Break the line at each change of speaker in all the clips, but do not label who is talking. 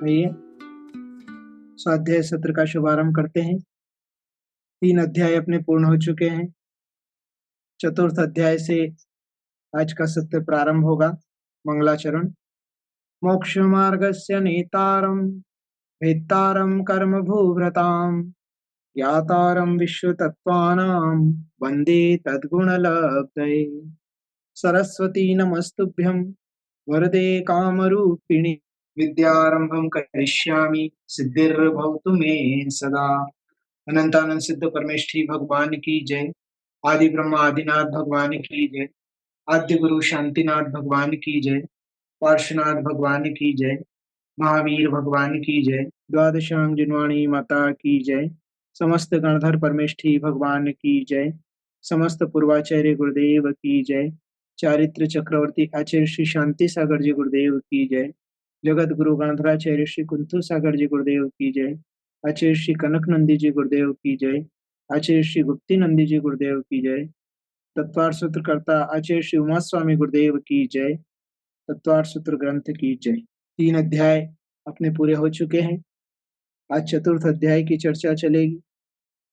आइए स्वाध्याय सत्र का शुभारंभ करते हैं। 3 अध्याय अपने पूर्ण हो चुके हैं। चतुर्थ अध्याय से आज का सत्र प्रारंभ होगा। मंगलाचरण। मोक्ष मार्गस्य नेतारं भेत्तारं कर्म भूभृतां ज्ञातारं विश्वतत्त्वानां वन्दे तद्गुणलब्धये। सरस्वती नमस्तुभ्यं वरदे कामरूपिणि विद्यारंभं करिष्यामि सिद्धिर्भवतु मे सदा। अनंतानंद सिद्ध परमेष्ठी भगवान की जय। आदि ब्रह्मा आदिनाथ भगवान की जय। आद्य गुरु शांतिनाथ भगवान की जय। पार्श्वनाथ भगवान की जय। महावीर भगवान की जय। द्वादशांग जिनवाणी माता की जय। समस्त गणधर परमेष्ठी भगवान की जय। समस्त पूर्वाचार्य गुरुदेव की जय। चारित्र चक्रवर्ती आचार्य श्री शांति सागर जी गुरुदेव की जय। जगत गुरु गणधराचार्य श्री कुंथु सागर जी गुरुदेव की जय। आचार्य श्री कनक नंदी जी गुरुदेव की जय। आचार्य श्री गुप्ती नंदी जी गुरुदेव की जय। तत्वार सूत्रकर्ता आचार्य श्री उमा स्वामी गुरुदेव की जय। तत्वार सूत्र ग्रंथ की जय। 3 अध्याय अपने पूरे हो चुके हैं। आज चतुर्थ अध्याय की चर्चा चलेगी।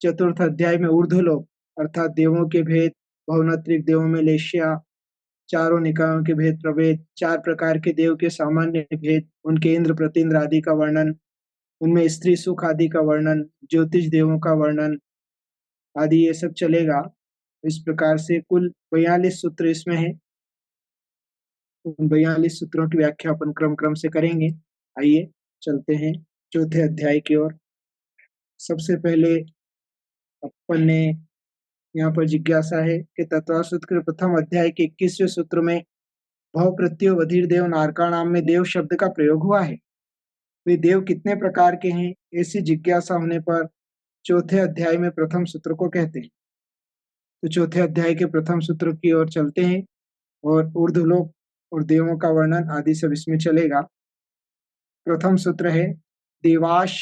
चतुर्थ अध्याय में ऊर्ध्वलोक अर्थात देवों के भेद, भवनात्रिक देवों में लेश्या, चारों निकायों के भेद प्रभेद, 4 प्रकार के देव के सामान्य भेद, उनके इंद्र प्रतिंद्र आदि का वर्णन, उनमें स्त्री सुख आदि का वर्णन, ज्योतिष देवों का वर्णन आदि ये सब चलेगा। इस प्रकार से कुल 42 सूत्र इसमें है। उन 42 सूत्रों की व्याख्या अपन क्रम से करेंगे। आइए चलते हैं चौथे अध्याय की ओर। सबसे पहले अपन ने यहाँ पर जिज्ञासा है कि तत्वार सूत्र के प्रथम अध्याय के 21वें सूत्र में भव प्रत्यो वधीर देव नारका नाम में देव शब्द का प्रयोग हुआ है। वे देव कितने प्रकार के हैं, ऐसी जिज्ञासा होने पर चौथे अध्याय में प्रथम सूत्र को कहते हैं। तो चौथे अध्याय के प्रथम सूत्र की ओर चलते हैं और ऊर्ध्वलोक और देवों का वर्णन आदि सब इसमें चलेगा। प्रथम सूत्र है देवाश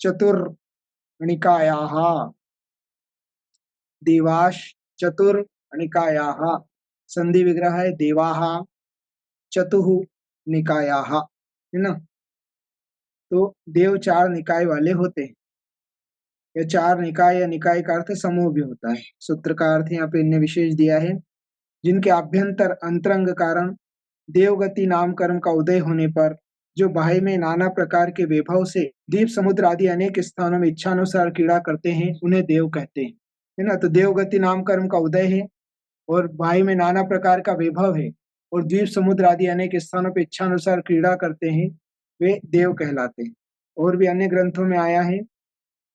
चतुर्निकायाः। देवाश चतुर्निकायाः संधि विग्रह है देवाः चतुः निकायाः, है ना। तो देव 4 निकाय वाले होते हैं। यह 4 निकाय या निकाय का अर्थ समूह भी होता है। सूत्र का अर्थ यहाँ पे इन्हें विशेष दिया है। जिनके आभ्यंतर अंतरंग कारण देवगति नाम कर्म का उदय होने पर जो बाह्य में नाना प्रकार के वैभव से द्वीप समुद्र आदि अनेक स्थानों में इच्छानुसार क्रीड़ा करते हैं, उन्हें देव कहते हैं, है ना। तो देवगति नाम कर्म का उदय है और बाह्य में नाना प्रकार का वैभव है और द्वीप समुद्र आदि अनेक स्थानों पर इच्छानुसार क्रीड़ा करते हैं, वे देव कहलाते हैं। और भी अन्य ग्रंथों में आया है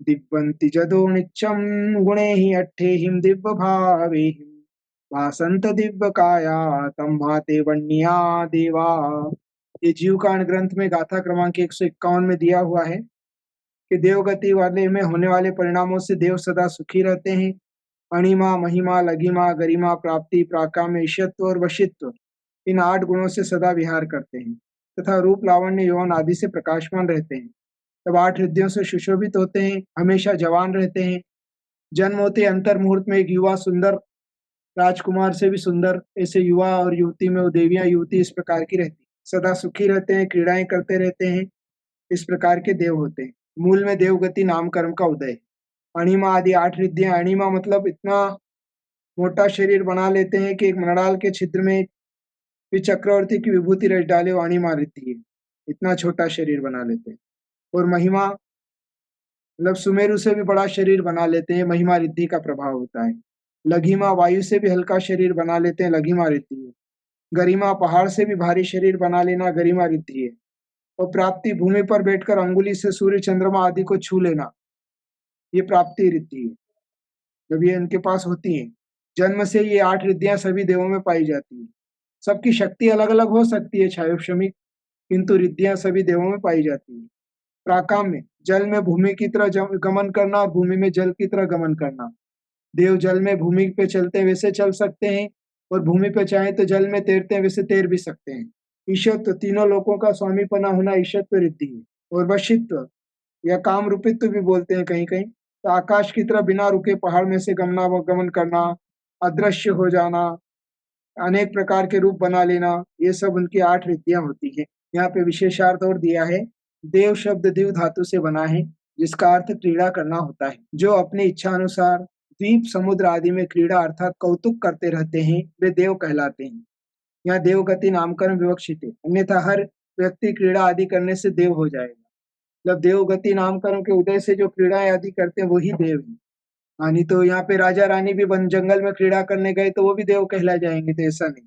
दिव्यंति जदो नित्यम गुणे ही अट्ठे हिम दिव्य भावे वासंत दिव्य काया तम माते वन्या देवा। ये जीवकांड ग्रंथ में गाथा क्रमांक 151 में दिया हुआ है कि देवगति वाले में होने वाले परिणामों से देव सदा सुखी रहते हैं। अणिमा, महिमा, लघिमा, गरिमा, प्राप्ति, प्राकाम्य, ईशत्व और वशित्व, इन 8 गुणों से सदा विहार करते हैं तथा रूप, लावण्य, यौवन आदि से प्रकाशमान रहते हैं। तब 8 रिद्धियों से सुशोभित होते हैं, हमेशा जवान रहते हैं। जन्म होते अंतर मुहूर्त में एक युवा सुंदर राजकुमार से भी सुंदर, ऐसे युवा और युवती में वो देवियां युवती इस प्रकार की रहती, सदा सुखी रहते हैं, क्रीड़ाएं करते रहते हैं, इस प्रकार के देव होते हैं। मूल में देवगति नाम कर्म का उदय। अणिमा आदि 8 रिद्धियां, अणिमा मतलब इतना मोटा शरीर बना लेते हैं कि एक मृणाल के छिद्र में भी चक्रवर्ती की विभूति रच डाले, वो अणिमा रिद्धि है। इतना छोटा शरीर बना लेते हैं। और महिमा मतलब सुमेरु से भी बड़ा शरीर बना लेते हैं, महिमा रिद्धि का प्रभाव होता है। लघिमा वायु से भी हल्का शरीर बना लेते हैं, लघिमा रिद्धि है। गरिमा पहाड़ से भी भारी शरीर बना लेना, गरिमा रिद्धि है। और प्राप्ति भूमि पर बैठकर अंगुली से सूर्य चंद्रमा आदि को छू लेना, ये प्राप्ति रिद्धि है, जब ये इनके पास होती है। जन्म से ये 8 रिद्धियां सभी देवों में पाई जाती है। सबकी शक्ति अलग अलग हो सकती है छायोक्षमिक, किंतु रिद्धियां सभी देवों में पाई जाती है। प्राकाम्य जल में भूमि की तरह गमन करना और भूमि में जल की तरह गमन करना। देव जल में भूमि पे चलते हैं वैसे चल सकते हैं, और भूमि पे चाहे तो जल में तैरते हैं वैसे तैर भी सकते हैं। ईशत्व तीनों लोकों का स्वामीपना होना ईशत्व रिद्धि है। और वशित्व या काम रूपित्व भी बोलते हैं कहीं कहीं, तो आकाश की तरह बिना रुके पहाड़ में से गमन करना, अदृश्य हो जाना, अनेक प्रकार के रूप बना लेना, ये सब उनकी 8 रिद्धियां होती है। यहाँ पे विशेषार्थ और दिया है, देव शब्द दिव धातु से बना है, जिसका अर्थ क्रीड़ा करना होता है। जो अपनी इच्छा अनुसार द्वीप समुद्र आदि में क्रीड़ा अर्थात कौतुक करते रहते हैं, वे देव कहलाते हैं। यहाँ देवगति नामकरण विवक्षित है, अन्यथा हर व्यक्ति क्रीड़ा आदि करने से देव हो जाएगा। मतलब देवगति नामकरण के उदय से जो क्रीड़ाएं आदि करते हैं वही देव है। हाँ, नहीं तो यहाँ पे राजा रानी भी वन जंगल में क्रीड़ा करने गए तो वो भी देव कहला जाएंगे, तो ऐसा नहीं।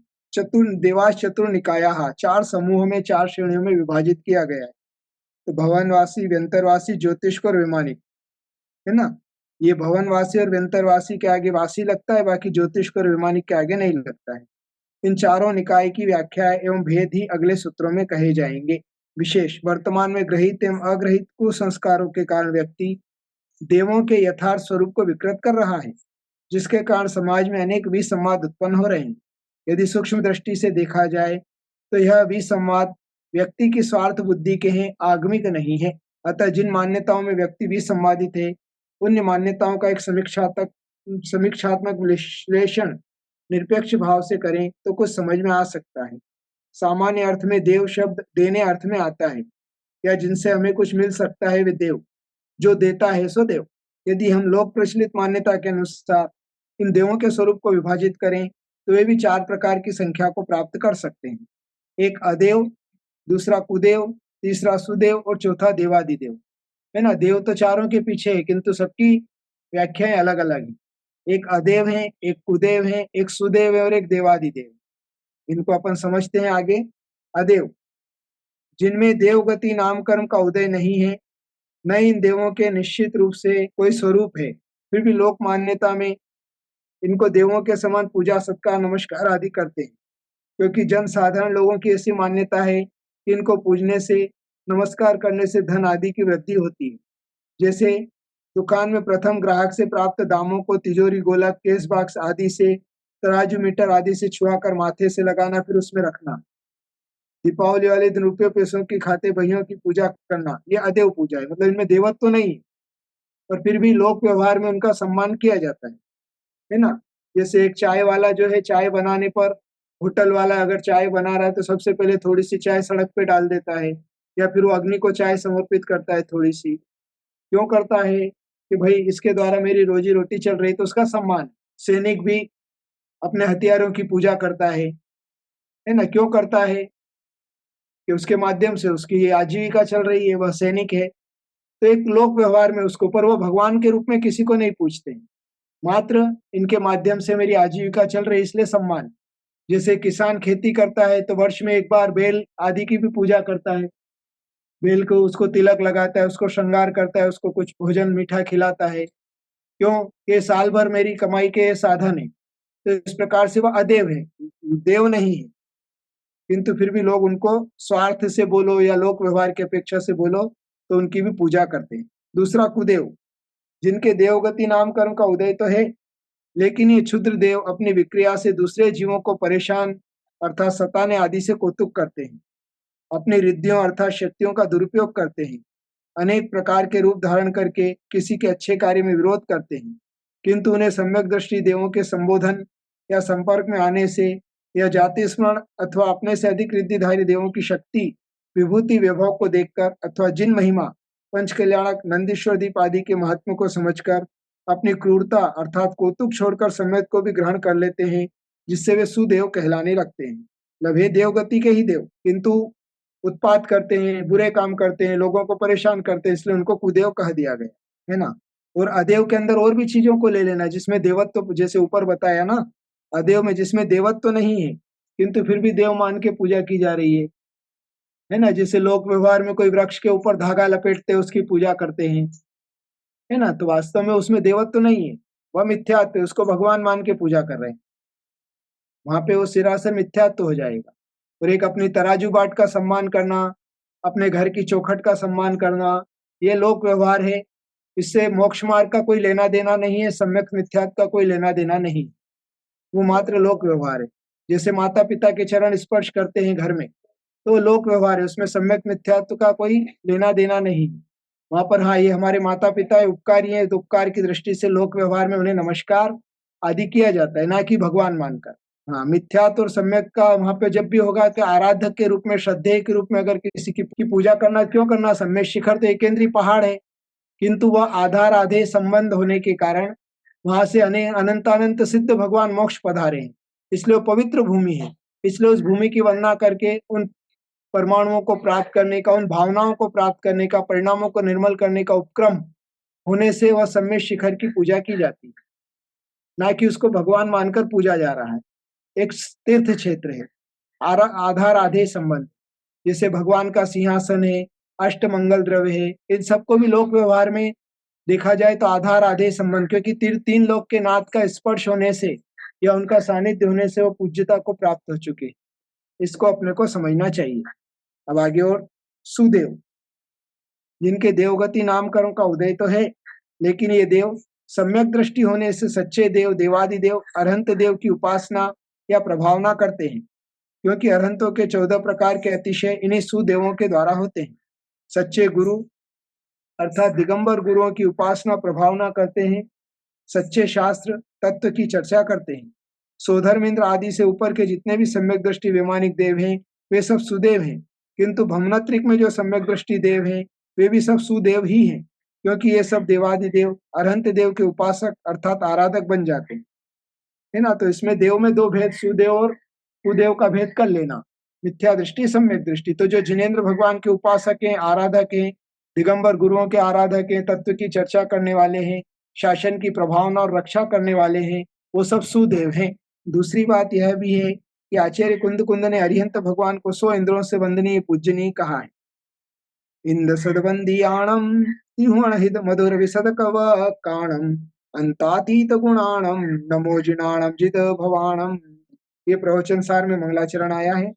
देवास चतुर निकाया, 4 समूहों में 4 श्रेणियों में विभाजित किया गया है। तो भवनवासी, व्यंतरवासी, ज्योतिष्क और वैमानिक, है ना। ये भवनवासी और व्यंतरवासी के आगे वासी लगता है, बाकी ज्योतिष्क और वैमानिक के आगे नहीं लगता है। इन चारों निकाय की व्याख्या एवं भेद ही अगले सूत्रों में कहे जाएंगे। विशेष वर्तमान में ग्रहित एवं अग्रहित कुसंस्कारों के कारण व्यक्ति देवों के यथार्थ स्वरूप को विकृत कर रहा है, जिसके कारण समाज में अनेक विसंवाद उत्पन्न हो रहे हैं। यदि सूक्ष्म दृष्टि से देखा जाए तो यह विसंवाद व्यक्ति की स्वार्थ बुद्धि के हैं, आगमिक नहीं है। अतः जिन मान्यताओं में व्यक्ति विसंवादित है, उन मान्यताओं का एक समीक्षात्मक विश्लेषण निरपेक्ष भाव से करें तो कुछ समझ में आ सकता है। सामान्य अर्थ में देव शब्द देने अर्थ में आता है, या जिनसे हमें कुछ मिल सकता है वे देव, जो देता है सो देव। यदि हम लोक प्रचलित मान्यता के अनुसार इन देवों के स्वरूप को विभाजित करें तो वे भी 4 प्रकार की संख्या को प्राप्त कर सकते हैं। एक अदेव, दूसरा कुदेव, तीसरा सुदेव और चौथा देवादिदेव, है ना। देव तो चारों के पीछे है, किंतु सबकी व्याख्याएं अलग अलग हैं। एक अदेव है, एक कुदेव है, एक सुदेव है और एक देवादिदेव। इनको अपन समझते हैं आगे। अदेव, जिनमें देवगति नामकर्म का उदय नहीं है, न इन देवों के निश्चित रूप से कोई स्वरूप है, फिर भी लोक मान्यता में इनको देवों के समान पूजा सत्कार नमस्कार आदि करते हैं, क्योंकि जन साधारण लोगों की ऐसी मान्यता है कि इनको पूजने से नमस्कार करने से धन आदि की वृद्धि होती है। जैसे दुकान में प्रथम ग्राहक से प्राप्त दामों को तिजोरी, गोलक, केस बॉक्स आदि से, तराजू, मीटर आदि से छुआ कर माथे से लगाना, फिर उसमें रखना। दीपावली वाले दिन रुपये पैसों की खाते बहियों की पूजा करना, ये अदेव पूजा है। मतलब इनमें देवत्व तो नहीं है, पर फिर भी लोक व्यवहार में उनका सम्मान किया जाता है ना। जैसे एक चाय वाला जो है, चाय बनाने पर होटल वाला अगर चाय बना रहा है तो सबसे पहले थोड़ी सी चाय सड़क पे डाल देता है, या फिर वो अग्नि को चाय समर्पित करता है थोड़ी सी। क्यों करता है? कि भाई इसके द्वारा मेरी रोजी रोटी चल रही, तो उसका सम्मान। सैनिक भी अपने हथियारों की पूजा करता है ना। क्यों करता है? कि उसके माध्यम से उसकी आजीविका चल रही है, वह सैनिक है। तो एक लोक व्यवहार में उसको, पर वो भगवान के रूप में किसी को नहीं पूछते, मात्र इनके माध्यम से मेरी आजीविका चल रही इसलिए सम्मान। जैसे किसान खेती करता है तो वर्ष में एक बार बेल आदि की भी पूजा करता है। बेल को उसको तिलक लगाता है, उसको श्रृंगार करता है, उसको कुछ भोजन मीठा खिलाता है। क्यों? ये साल भर मेरी कमाई के साधन है। तो इस प्रकार से वह अदेव है, देव नहीं है। किंतु फिर भी लोग उनको स्वार्थ से बोलो या लोक व्यवहार की अपेक्षा से बोलो तो उनकी भी पूजा करते हैं। दूसरा कुदेव, जिनके देवगति नाम कर्म का उदय तो है, लेकिन ये क्षुद्र देव अपनी विक्रिया से दूसरे जीवों को परेशान अर्थात सताने आदि से कौतुक करते हैं। अपनी रिद्धियों अर्थात शक्तियों का दुरुपयोग करते हैं। अनेक प्रकार के रूप धारण करके किसी के अच्छे कार्य में विरोध करते हैं, किंतु उन्हें सम्यक दृष्टि देवों के संबोधन या संपर्क में आने से या जाति स्मरण अथवा अपने से अधिक रिद्धिधारी देवों की शक्ति, विभूति, वैभव को देखकर अथवा जिन महिमा, पंचकल्याणक, नंदीश्वर दीप आदि के महात्मा को समझकर अपनी क्रूरता अर्थात कौतुक छोड़कर सम्यक को भी ग्रहण कर लेते हैं, जिससे वे सुदेव कहलाने लगते हैं। मतलब हे देवगति के ही देव, किंतु उत्पात करते हैं, बुरे काम करते हैं, लोगों को परेशान करते हैं, इसलिए उनको कुदेव कह दिया गया, है ना। और अदेव के अंदर और भी चीजों को ले लेना, जिसमें देवत्व, जैसे ऊपर बताया ना, अदेव में जिसमें देवत्व नहीं है, किंतु फिर भी देव मान के पूजा की जा रही है ना। जैसे लोक व्यवहार में कोई वृक्ष के ऊपर धागा लपेटते उसकी पूजा करते हैं, है ना। तो वास्तव में उसमें देवत्व नहीं है, वह मिथ्यात्व है, उसको भगवान मान के पूजा कर रहे हैं। वहां पे वो सिरासर मिथ्यात्व हो जाएगा। और एक अपनी तराजू बाट का सम्मान करना, अपने घर की चौखट का सम्मान करना, ये लोक व्यवहार है। इससे मोक्ष मार्ग का कोई लेना देना नहीं है, सम्यक मिथ्यात्व का कोई लेना देना नहीं, वो मात्र लोक व्यवहार है। जैसे माता पिता के चरण स्पर्श करते हैं घर में, तो वो लोक व्यवहार है, उसमें सम्यक मिथ्यात्व का कोई लेना देना नहीं। वहां पर हाँ, ये हमारे माता पिता है, उपकारी है, तो उपकार की दृष्टि से लोक व्यवहार में उन्हें नमस्कार आदि किया जाता है, ना कि भगवान मानकर। हाँ, मिथ्यात्व और सम्यक का वहां पे जब भी होगा कि आराधक के रूप में, श्रद्धेय के रूप में अगर किसी की पूजा करना, क्यों करना? सम्यक शिखर तो एकेंद्रीय पहाड़ है, किंतु वह आधार आधे संबंध होने के कारण वहां से अनंत अनंत सिद्ध भगवान मोक्ष पधारे हैं, इसलिए वो पवित्र भूमि है। इसलिए उस भूमि की वंदना करके उन परमाणुओं को प्राप्त करने का, उन भावनाओं को प्राप्त करने का, परिणामों को निर्मल करने का उपक्रम होने से वह सम्यक शिखर की पूजा की जाती है, ना कि उसको भगवान मानकर पूजा जा रहा है। एक तीर्थ क्षेत्र है, आधार आधे संबंध, जैसे भगवान का सिंहासन है, अष्ट मंगल द्रव्य है, इन सबको भी लोक व्यवहार में देखा जाए तो आधार आधे संबंध, क्योंकि तीन लोक के नाथ का स्पर्श होने से या उनका सानिध्य होने से वो पूज्यता को प्राप्त हो चुके, इसको अपने को समझना चाहिए। अब आगे और सुदेव, जिनके देवगति नामकरण का उदय तो है, लेकिन ये देव सम्यक दृष्टि होने से सच्चे देव, देवादिदेव, अरहंत देव की उपासना या प्रभावना करते हैं, क्योंकि अरहंतों के 14 प्रकार के अतिशय इन्हीं सुदेवों के द्वारा होते हैं। सच्चे गुरु अर्थात दिगंबर गुरुओं की उपासना प्रभावना करते हैं, सच्चे शास्त्र तत्व की चर्चा करते हैं। सोधर्मेंद्र आदि से ऊपर के जितने भी सम्यक दृष्टि वैमानिक देव हैं, वे सब सुदेव हैं, किंतु भवनत्रिक में जो सम्यक दृष्टि देव हैं, वे भी सब सुदेव ही हैं, क्योंकि ये सब देवादिदेव अरहंत देव के उपासक अर्थात आराधक बन जाते हैं, है ना। तो इसमें देव में दो भेद, सुदेव और कुदेव का भेद कर लेना, मिथ्या दृष्टि, सम्यक दृष्टि। तो जो जिनेन्द्र भगवान के उपासक हैं, आराधक हैं, दिगंबर गुरुओं के आराधक हैं, तत्व की चर्चा करने वाले हैं, शासन की प्रभावना और रक्षा करने वाले हैं, वो सब सुदेव हैं। दूसरी बात यह भी है कि आचार्य कुंद कुंद ने अरिहंत भगवान को 100 इंद्रों से वंदनीय पूजनीय कहा है। इंद्र सदबंदियाणम तिहुणहित मधुर विसद कव काणम अंतातीत गुणाणम नमो जिनाणम जित भवाणम। ये प्रवचन सार में मंगलाचरण आया है।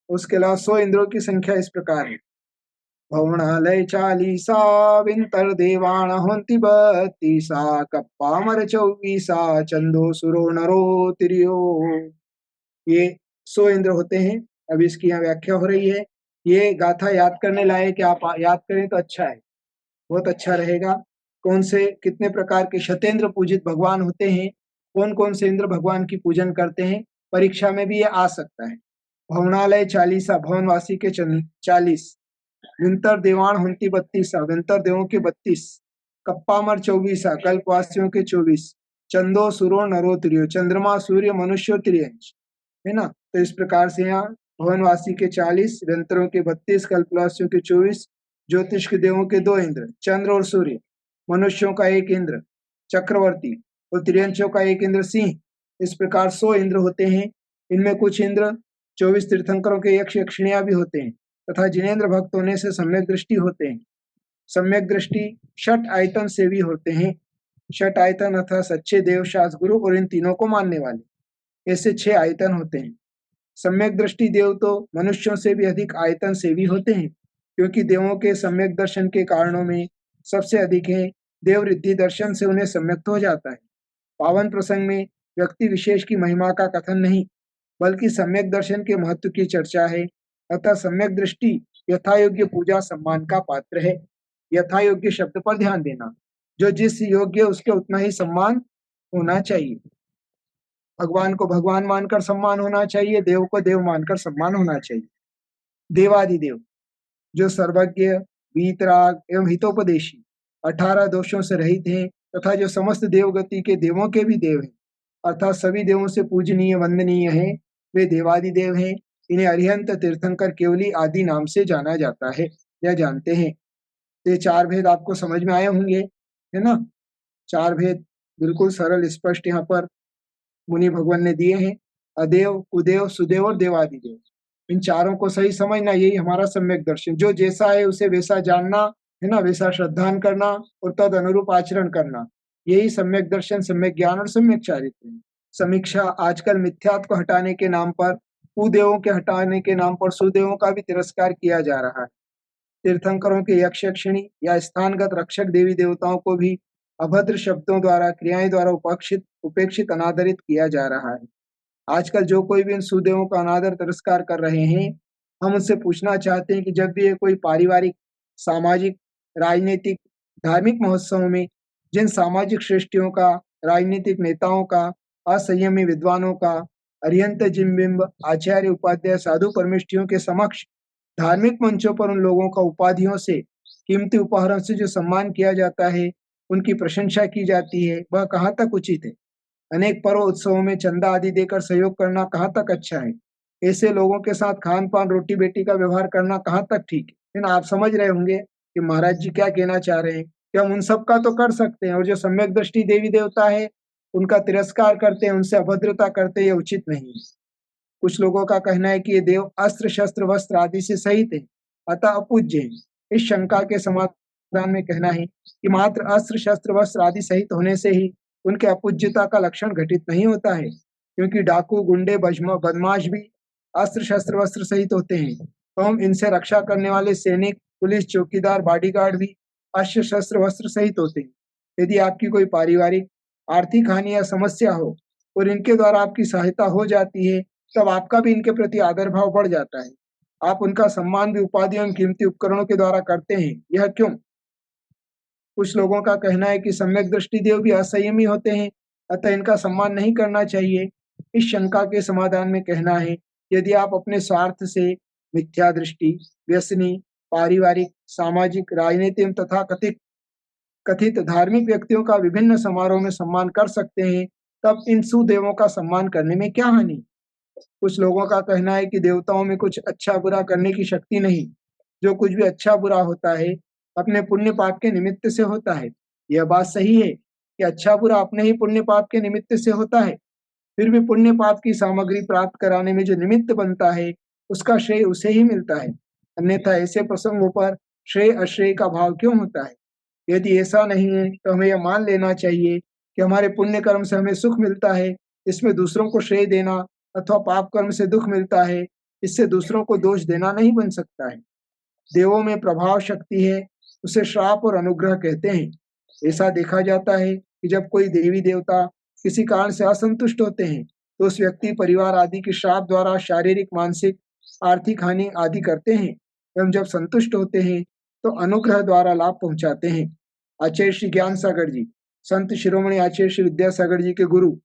उसके अलावा 100 इंद्रों की संख्या इस प्रकार है। भवनालय 40 विंतर देवाण होंति 32 कप्पामर 24 चंदो सुरो नरो तिरियो। ये 100 इंद्र होते हैं। अब इसकी यहाँ व्याख्या हो रही है। ये गाथा याद करने लायक, आप याद करें तो अच्छा है, बहुत अच्छा रहेगा। कौन से कितने प्रकार के शतेंद्र पूजित भगवान होते हैं, कौन कौन से इंद्र भगवान की पूजन करते हैं, परीक्षा में भी ये आ सकता है। भवनालय 40, भवनवासी के 40, विंतर देवाण हुंती 32, विंतर देवों के 32, कप्पामर 24, कल्पवासियों के 24, चंदो सुरो नरो त्रियो, चंद्रमा सूर्य मनुष्य त्रियंश, है ना। तो इस प्रकार से यहाँ भवनवासी के 40, विंतरों के 32, कल्पवासियों के 24, ज्योतिष के देवों के 2 इंद्र, चंद्र और सूर्य, मनुष्यों का 1 इंद्र चक्रवर्ती और त्रियंशों का 1 इंद्र सिंह। इस प्रकार 100 इंद्र होते हैं। इनमें कुछ इंद्र 24 तीर्थंकरों के यक्ष यक्षिणियां भी होते हैं तथा जिनेन्द्र भक्त होने से सम्यक दृष्टि होते हैं। सम्यक दृष्टि षट आयतन से भी होते हैं। षट आयतन अर्थात सच्चे देव, शास्त्र गुरु और इन तीनों को मानने वाले, ऐसे 6 आयतन होते हैं। सम्यक दृष्टि देव तो मनुष्यों से भी अधिक आयतन से भी होते हैं, क्योंकि देवों के सम्यक दर्शन के कारणों में सबसे अधिक है। देव रिद्धि दर्शन से उन्हें सम्यक्त हो जाता है। पावन प्रसंग में व्यक्ति विशेष की महिमा का कथन नहीं, बल्कि सम्यक दर्शन के महत्व की चर्चा है। अतः सम्यक दृष्टि यथायोग्य पूजा सम्मान का पात्र है। यथायोग्य शब्द पर ध्यान देना, जो जिस योग्य उसके उतना ही सम्मान होना चाहिए। भगवान को भगवान मानकर सम्मान होना चाहिए, देव को देव मानकर सम्मान होना चाहिए। देवादिदेव जो सर्वज्ञ, वीतराग एवं हितोपदेशी, 18 दोषों से रहित हैं तथा जो समस्त देवगति के देवों के भी देव हैं, अर्थात सभी देवों से पूजनीय वंदनीय हैं, वे देवादिदेव हैं। इन्हें अरिहंत, तीर्थंकर, केवली आदि नाम से जाना जाता है या जानते हैं। तो ये 4 भेद आपको समझ में आए होंगे, है ना। 4 भेद बिल्कुल सरल स्पष्ट यहाँ पर मुनि भगवान ने दिए हैं। अदेव, कुदेव, सुदेव और देवादिदेव, इन चारों को सही समझना, यही हमारा सम्यक दर्शन। जो जैसा है उसे वैसा जानना, है ना, वैसा श्रद्धान करना और तद अनुरूप आचरण करना, यही सम्यक दर्शन, सम्यक ज्ञान और सम्यक चारित्र है। समीक्षा आजकल मिथ्यात्व को हटाने के नाम पर, कुदेवों के हटाने के नाम पर सुदेवों का भी तिरस्कार किया जा रहा है। तीर्थंकरों के यक्ष यक्षिणी या स्थानगत रक्षक देवी देवताओं को भी अभद्र शब्दों द्वारा, क्रियाएं द्वारा उपेक्षित, अनादरित किया जा रहा है। आजकल जो कोई भी इन सुदेवों का अनादर, तिरस्कार कर रहे हैं, हम उनसे पूछना चाहते हैं कि जब भी ये कोई पारिवारिक, सामाजिक, राजनीतिक, धार्मिक महोत्सव में जिन सामाजिक श्रेष्ठियों का, राजनीतिक नेताओं का, असंयमी विद्वानों का, अरिहंत जिम्बिम्ब आचार्य उपाध्याय साधु परमेष्ठियों के समक्ष धार्मिक मंचों पर उन लोगों का उपाधियों से, कीमती उपहारों से जो सम्मान किया जाता है, उनकी प्रशंसा की जाती है, वह कहाँ तक उचित है? अनेक पर्व उत्सवों में चंदा आदि देकर सहयोग करना कहाँ तक अच्छा है? ऐसे लोगों के साथ खान-पान, रोटी-बेटी का व्यवहार करना कहाँ तक ठीक है ना? आप समझ रहे होंगे कि महाराज जी क्या कहना चाह रहे हैं कि हम उन सब का तो कर सकते हैं और जो सम्यक दृष्टि देवी-देवता है, उनका तिरस्कार करते हैं, उनसे अभद्रता करते हैं, ये उचित नहीं है। कुछ लोगों का कहना है कि ये देव अस्त्र, शस्त्र, वस्त्र आदि से सहित है, अतः अपूज्य है। इस शंका के समाधान में कहना है कि मात्र अस्त्र, शस्त्र, वस्त्र आदि सहित होने से ही उनके अपूज्यता का लक्षण घटित नहीं होता है, क्योंकि डाकू, गुंडे, बदमाश भी अस्त्र, शस्त्र, वस्त्र सहित होते हैं। तो हम इनसे रक्षा करने वाले सैनिक, पुलिस, चौकीदार, बॉडीगार्ड भी अस्त्र, शस्त्र, वस्त्र सहित होते हैं। यदि आपकी कोई पारिवारिक, आर्थिक हानि या समस्या हो और इनके द्वारा आपकी सहायता हो जाती है, तब आपका भी इनके प्रति आदर भाव बढ़ जाता है। आप उनका सम्मान भी उपाधियों एवं कीमती उपकरणों के द्वारा करते हैं। यह क्यों? कुछ लोगों का कहना है कि सम्यक दृष्टि देव भी असंयमी होते हैं, अतः इनका सम्मान नहीं करना चाहिए। इस शंका के समाधान में कहना है, यदि आप अपने स्वार्थ से मिथ्या दृष्टि, व्यसनी, पारिवारिक, सामाजिक, राजनीतिक तथा कथित कथित धार्मिक व्यक्तियों का विभिन्न समारोह में सम्मान कर सकते हैं, तब इन सुदेवों का सम्मान करने में क्या हानि? कुछ लोगों का कहना है कि देवताओं में कुछ अच्छा बुरा करने की शक्ति नहीं। जो कुछ भी अच्छा बुरा होता है, अपने पुण्य पाप के निमित्त से होता है। यह बात सही है कि अच्छा बुरा अपने ही पुण्य पाप के निमित्त से होता है। फिर भी पुण्य पाप की सामग्री प्राप्त कराने में जो निमित्त बनता है, उसका श्रेय उसे ही मिलता है। अन्यथा ऐसे प्रसंगों पर श्रेय अश्रेय का भाव क्यों होता है? यदि ऐसा नहीं है, तो हमें यह मान लेना चाहिए कि हमारे पुण्य कर्म से हमें सुख मिलता है, इसमें दूसरों को श्रेय देना अथवा पाप कर्म से दुःख मिलता है, इससे दूसरों को दोष देना नहीं बन सकता है। देवों में प्रभाव शक्ति है, उसे श्राप और अनुग्रह कहते हैं। ऐसा देखा जाता है कि जब कोई देवी-देवता किसी कारण से असंतुष्ट होते हैं, तो उस व्यक्ति, परिवार आदि के श्राप द्वारा शारीरिक, मानसिक, आर्थिक हानि आदि करते हैं एवं जब संतुष्ट होते हैं, तो अनुग्रह द्वारा लाभ पहुँचाते हैं। आचार्य श्री ज्ञान सागर जी, संत शिरोमणि आचार्य श्री विद्यासागर जी के गुरु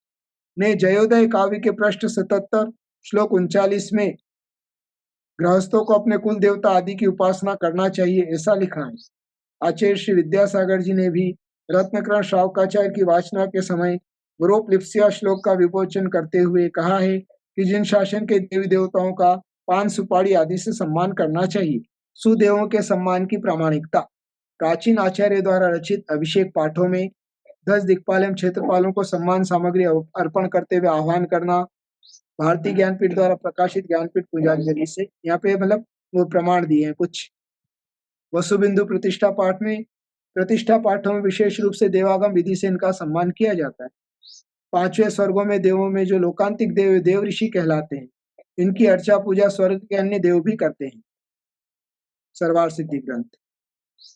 ने जयोदय काव्य के पृष्ठ 77 श्लोक 39 में गृहस्थों को अपने कुल देवता आदि की उपासना करना चाहिए, ऐसा लिखा है। आचार्य श्री विद्यासागर जी ने भी रत्नकरण श्रावकाचार्य की वाचना के समय गुरोपलिप्सिया श्लोक का विमोचन करते हुए कहा है कि जिन शासन के देवी देवताओं का पान सुपारी आदि से सम्मान करना चाहिए। सुदेवों के सम्मान की प्रामाणिकता। प्राचीन आचार्य द्वारा रचित अभिषेक पाठों में 10 दिक्पाल एवं क्षेत्रपालों को सम्मान सामग्री अर्पण करते हुए आह्वान करना, भारतीय ज्ञानपीठ द्वारा प्रकाशित ज्ञानपीठ पूजांजलि से यहाँ पे मतलब वो प्रमाण दिए हैं कुछ। वसुबिंदु प्रतिष्ठा पाठ में, प्रतिष्ठा पाठों में विशेष रूप से देवागम विधि से इनका सम्मान किया जाता है। 5वें स्वर्गों में देवों में जो लोकांतिक देव, देव ऋषि कहलाते हैं, इनकी अर्चा पूजा स्वर्ग के अन्य देव भी करते हैं। सर्वार सिद्धि ग्रंथ,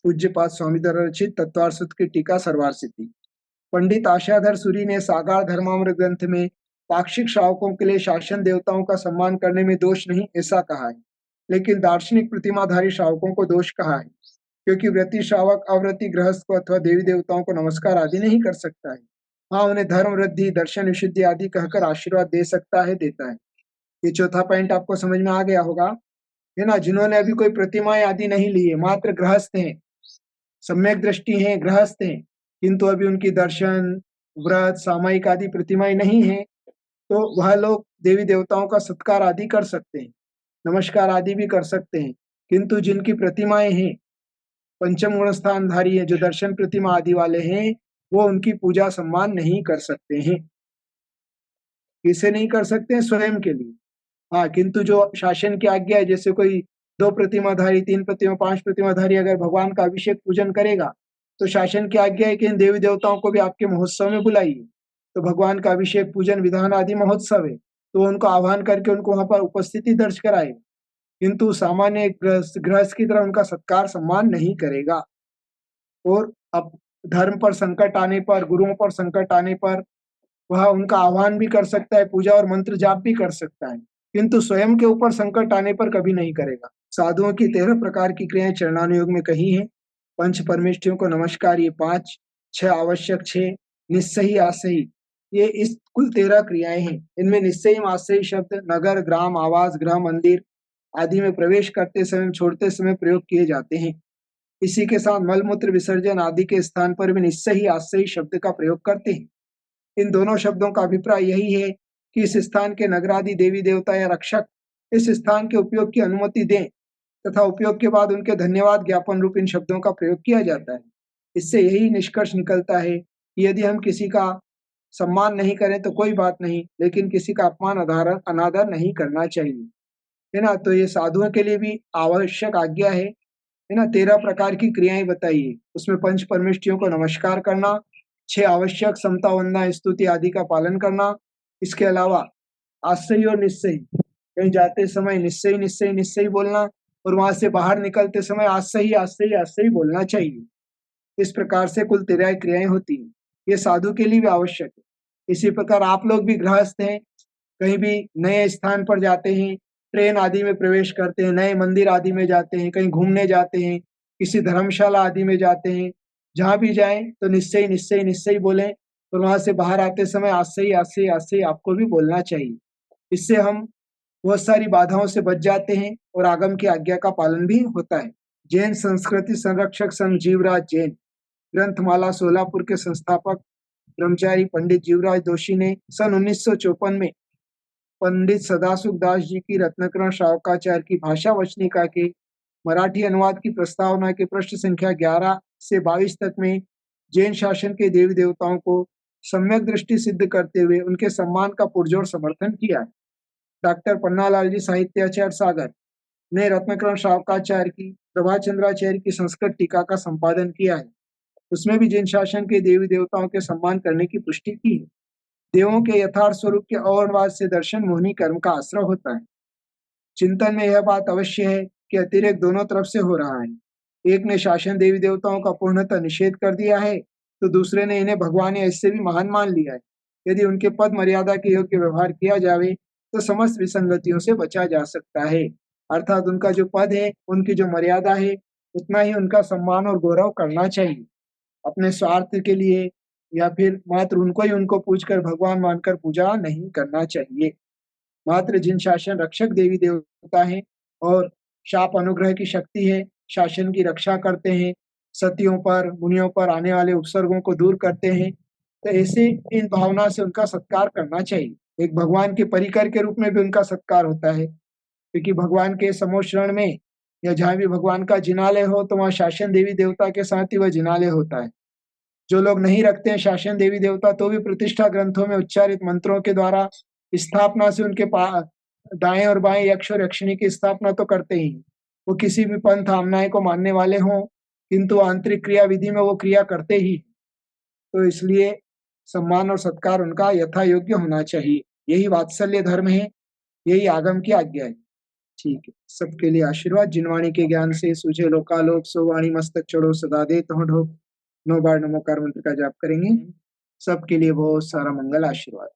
पूज्यपाद स्वामी द्वारा रचित तत्वार सूत्र की टीका सर्वार सिद्धि। पंडित आशाधर सूरी ने सागार धर्मामृत ग्रंथ में पाक्षिक श्रावकों के लिए शासन देवताओं का सम्मान करने में दोष नहीं, ऐसा कहा है, लेकिन दार्शनिक प्रतिमाधारी श्रावकों को दोष कहा है, क्योंकि व्रती श्रावक अव्रती गृहस्थ को अथवा देवी देवताओं को नमस्कार आदि नहीं कर सकता है। हाँ, उन्हें धर्म वृद्धि, दर्शन विशुद्धि आदि कहकर आशीर्वाद दे सकता है, देता है। ये चौथा पॉइंट आपको समझ में आ गया होगा, है ना? जिन्होंने अभी कोई प्रतिमाएं आदि नहीं ली है, मात्र गृहस्थ हैं, सम्यक दृष्टि हैं, गृहस्थ हैं, किंतु अभी उनकी दर्शन, व्रत, सामायिक आदि प्रतिमाएं नहीं है, तो वह लोग देवी देवताओं का सत्कार आदि कर सकते हैं, नमस्कार आदि भी कर सकते हैं। किंतु जिनकी प्रतिमाएं हैं, पंचम गुण स्थानधारी है, जो दर्शन प्रतिमा आदि वाले हैं, वो उनकी पूजा सम्मान नहीं कर सकते हैं। किसे नहीं कर सकते हैं? स्वयं के लिए। हाँ, किंतु जो शासन की आज्ञा है, जैसे कोई 2 प्रतिमाधारी, 3 प्रतिमा, 5 प्रतिमाधारी अगर भगवान का अभिषेक पूजन करेगा, तो शासन की आज्ञा है कि इन देवी देवताओं को भी आपके महोत्सव में बुलाइए। तो भगवान का अभिषेक पूजन विधान आदि महोत्सव है, तो उनको आह्वान करके उनको वहाँ पर उपस्थिति दर्ज कराए। किंतु सामान्य गृहस्थ की तरह उनका सत्कार सम्मान नहीं करेगा। और अब धर्म पर संकट आने पर, गुरुओं पर संकट आने पर वह उनका आह्वान भी कर सकता है, पूजा और मंत्र जाप भी कर सकता है, किंतु स्वयं के ऊपर संकट आने पर कभी नहीं करेगा। साधुओं की 13 प्रकार की क्रियाएं चरणानुयोग में कही हैं। पंच परमेष्ठियों को नमस्कार, ये 5, 6 आवश्यक, 6 निस्सही आसही, ये इस कुल 13 क्रियाएं हैं। इनमें निश्चयी आश्रयी शब्द नगर, ग्राम, आवास, गृह, मंदिर आदि में प्रवेश करते समय, छोड़ते समय प्रयोग किए जाते हैं। इसी के साथ मल-मूत्र विसर्जन आदि के स्थान पर भी निश्चय ही आश्रयी शब्द का प्रयोग करते हैं। इन दोनों शब्दों का अभिप्राय यही है कि इस स्थान के नगरादि देवी-देवता या रक्षक इस स्थान के उपयोग की अनुमति दें तथा उपयोग के बाद उनके धन्यवाद ज्ञापन रूप इन शब्दों का प्रयोग किया जाता है। इससे यही निष्कर्ष निकलता है कि यदि हम किसी का सम्मान नहीं करें तो कोई बात नहीं, लेकिन किसी का अपमान अनादर नहीं करना चाहिए। है ना? तो ये साधुओं के लिए भी आवश्यक आज्ञा है ना? 13 प्रकार की क्रियाएँ बताई है। उसमें पंच परमेष्ठियों को नमस्कार करना, 6 आवश्यक समता, वंदना, स्तुति आदि का पालन करना। इसके अलावा आश्रयी और निश्चयी, कहीं जाते समय निश्चयी, निश्चयी, निश्चयी बोलना और वहाँ से बाहर निकलते समय आश्रयी, आश्रयी, आश्रयी बोलना चाहिए। इस प्रकार से कुल 13 क्रियाएँ होती हैं। ये साधु के लिए भी आवश्यक है। इसी प्रकार आप लोग भी गृहस्थ हैं, कहीं भी नए स्थान पर जाते हैं, ट्रेन आदि में प्रवेश करते हैं, नए मंदिर आदि में जाते हैं, कहीं घूमने जाते हैं, किसी धर्मशाला आदि में जाते हैं, जहाँ भी जाएँ तो निश्चयी, निश्चयी, निश्चयी बोलें और वहाँ से बाहर आते समय आश्रयी, आश्रयी, आश्रयी आपको भी बोलना चाहिए। इससे हम बहुत सारी बाधाओं से बच जाते हैं और आगम की आज्ञा का पालन भी होता है। जैन संस्कृति संरक्षक संघ जीवराज जैन ग्रंथमाला सोलापुर के संस्थापक ब्रह्मचारी पंडित जीवराज दोषी ने सन 1954 में पंडित सदासुख दास जी की रत्नाकरण श्रावकाचार्य की भाषा वचनिका के मराठी अनुवाद की प्रस्तावना के पृष्ठ संख्या 11 से 22 तक में जैन शासन के देवी देवताओं को सम्यक दृष्टि सिद्ध करते हुए उनके सम्मान का पुरजोर समर्थन किया है। डॉक्टर पन्नालाल जी साहित्याचार्य सागर ने रत्नाकरण श्रावकाचार्य की प्रभाचंद्राचार्य की संस्कृत टीका का संपादन किया है। उसमें भी जैन शासन के देवी देवताओं के सम्मान करने की पुष्टि की है। देवों के यथार्थ स्वरूप के अवर्णवाद से दर्शन मोहिनी कर्म का आश्रय होता है। चिंतन में यह बात अवश्य है कि अतिरेक दोनों तरफ से हो रहा है। एक ने शासन देवी देवताओं का पूर्णतः निषेध कर दिया है, तो दूसरे ने इन्हें भगवान या इससे भी महान मान लिया है। यदि उनके पद मर्यादा के योग्य व्यवहार किया जावे, तो समस्त विसंगतियों से बचा जा सकता है। अर्थात उनका जो पद है, उनकी जो मर्यादा है, उतना ही उनका सम्मान और गौरव करना चाहिए। अपने स्वार्थ के लिए या फिर मात्र उनको ही उनको पूजकर भगवान मानकर पूजा नहीं करना चाहिए। मात्र जिन शासन रक्षक देवी देवता हैं और शाप अनुग्रह की शक्ति है, शासन की रक्षा करते हैं, सतियों पर, मुनियों पर आने वाले उपसर्गों को दूर करते हैं, तो ऐसे इन भावना से उनका सत्कार करना चाहिए। एक भगवान के परिकर के रूप में भी उनका सत्कार होता है, क्योंकि भगवान के समोशरण में या जहाँ भी भगवान का जिनालय हो, तो वहाँ शासन देवी देवता के साथ ही वह जिनालय होता है। जो लोग नहीं रखते हैं शासन देवी देवता, तो भी प्रतिष्ठा ग्रंथों में उच्चारित मंत्रों के द्वारा स्थापना से उनके दाएं और बाएं यक्ष और यक्षिणी की स्थापना तो करते ही। वो किसी भी पंथ आमनाय को मानने वाले हों, किंतु आंतरिक क्रिया विधि में वो क्रिया करते ही। तो इसलिए सम्मान और सत्कार उनका यथा योग्य होना चाहिए। यही वात्सल्य धर्म है, यही आगम की आज्ञा है। ठीक है, सबके लिए आशीर्वाद। जिनवाणी के ज्ञान से सूझे लोकालोक, सो वाणी मस्तक चढ़ो सदा दे तो ढोक। 9 बार नमोकार मंत्र का जाप करेंगे। सबके लिए बहुत सारा मंगल आशीर्वाद।